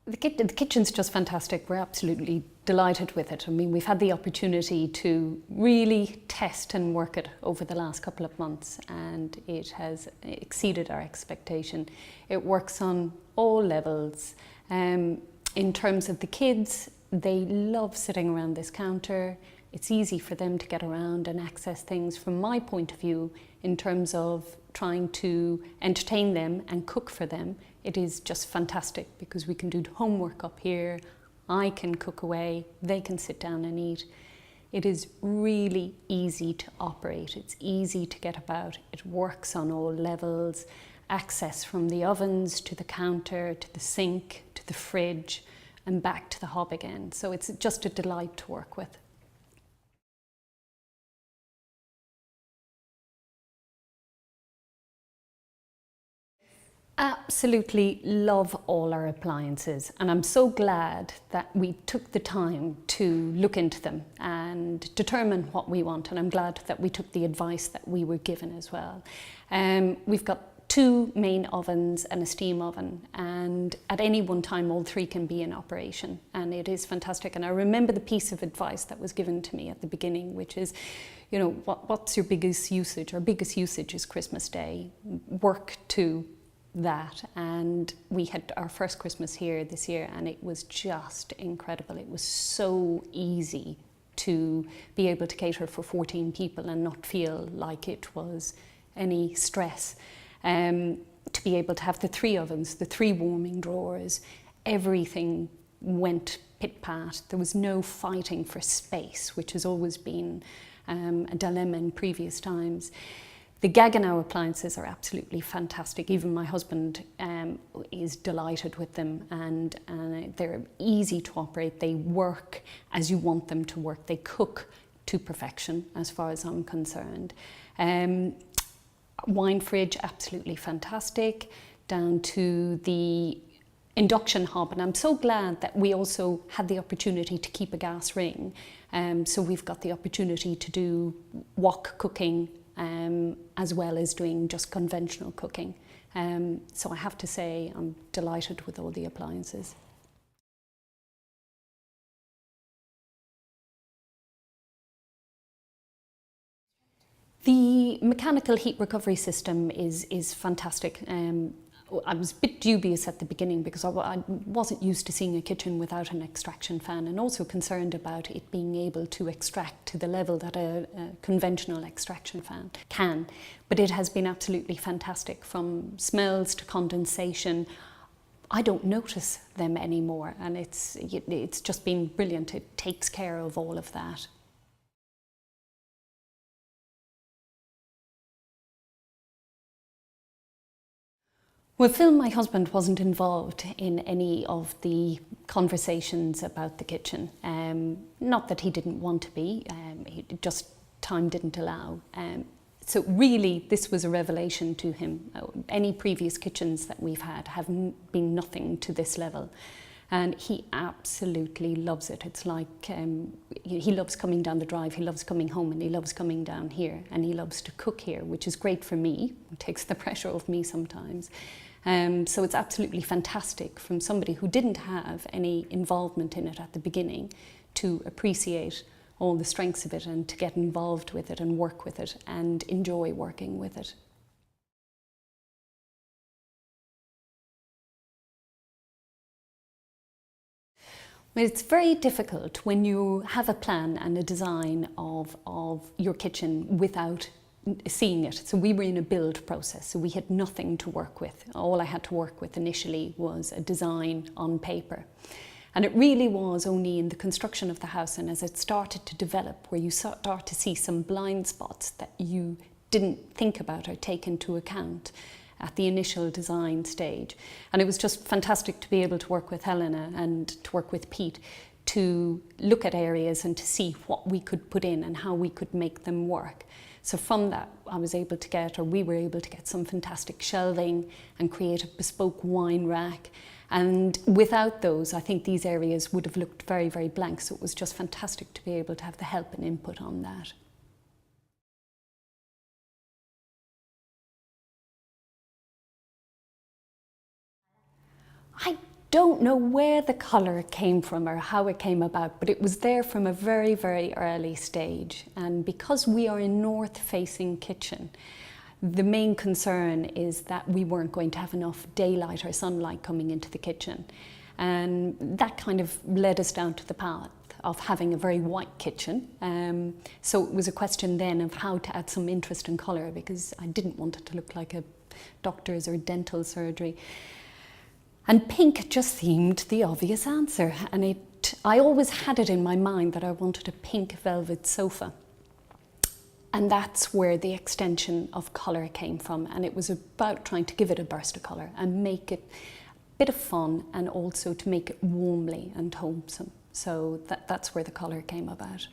The kitchen's just fantastic. We're absolutely delighted with it. I mean, we've had the opportunity to really test and work it over the last couple of months, and it has exceeded our expectation. It works on all levels. In terms of the kids, they love sitting around this counter. It's easy for them to get around and access things. From my point of view, in terms of trying to entertain them and cook for them, it is just fantastic because we can do homework up here, I can cook away, they can sit down and eat. It is really easy to operate, it's easy to get about, it works on all levels, access from the ovens to the counter, to the sink, to the fridge, and back to the hob again. So it's just a delight to work with. Absolutely love all our appliances, and I'm so glad that we took the time to look into them and determine what we want, and I'm glad that we took the advice that we were given as well. We've got 2 main ovens and a steam oven, and at any one time all 3 can be in operation, and it is fantastic. And I remember the piece of advice that was given to me at the beginning, which is, you know, what's your biggest usage? Our biggest usage is Christmas Day. Work to that, and we had our first Christmas here this year, and it was just incredible. It was so easy to be able to cater for 14 people and not feel like it was any stress. To be able to have the 3 ovens, the 3 warming drawers, everything went pit-pat. There was no fighting for space, which has always been a dilemma in previous times. The Gaggenau appliances are absolutely fantastic. Even my husband is delighted with them, and they're easy to operate. They work as you want them to work. They cook to perfection as far as I'm concerned. Wine fridge, absolutely fantastic, down to the induction hob, and I'm so glad that we also had the opportunity to keep a gas ring. So we've got the opportunity to do wok cooking as well as doing just conventional cooking. So I have to say I'm delighted with all the appliances. The mechanical heat recovery system is fantastic. I was a bit dubious at the beginning because I wasn't used to seeing a kitchen without an extraction fan, and also concerned about it being able to extract to the level that a conventional extraction fan can. But it has been absolutely fantastic, from smells to condensation. I don't notice them anymore, and it's just been brilliant. It takes care of all of that. Well, Phil, my husband, wasn't involved in any of the conversations about the kitchen. Not that he didn't want to be, just time didn't allow. So really, this was a revelation to him. Any previous kitchens that we've had have been nothing to this level. And he absolutely loves it. It's like, he loves coming down the drive, he loves coming home, and he loves coming down here, and he loves to cook here, which is great for me. It takes the pressure off me sometimes. So it's absolutely fantastic from somebody who didn't have any involvement in it at the beginning to appreciate all the strengths of it and to get involved with it and work with it and enjoy working with it. Well, it's very difficult when you have a plan and a design of your kitchen without seeing it. So we were in a build process, so we had nothing to work with. All I had to work with initially was a design on paper. And it really was only in the construction of the house, and as it started to develop, where you start to see some blind spots that you didn't think about or take into account at the initial design stage. And it was just fantastic to be able to work with Helena and to work with Pete to look at areas and to see what we could put in and how we could make them work. So from that, we were able to get some fantastic shelving and create a bespoke wine rack. And without those, I think these areas would have looked very, very blank. So it was just fantastic to be able to have the help and input on that. I don't know where the colour came from or how it came about, but it was there from a very, very early stage. And because we are a north-facing kitchen, the main concern is that we weren't going to have enough daylight or sunlight coming into the kitchen. And that kind of led us down to the path of having a very white kitchen. So it was a question then of how to add some interest and colour, because I didn't want it to look like a doctor's or dental surgery. And pink just seemed the obvious answer. And I always had it in my mind that I wanted a pink velvet sofa. And that's where the extension of colour came from. And it was about trying to give it a burst of colour and make it a bit of fun, and also to make it warmly and wholesome. So that's where the colour came about.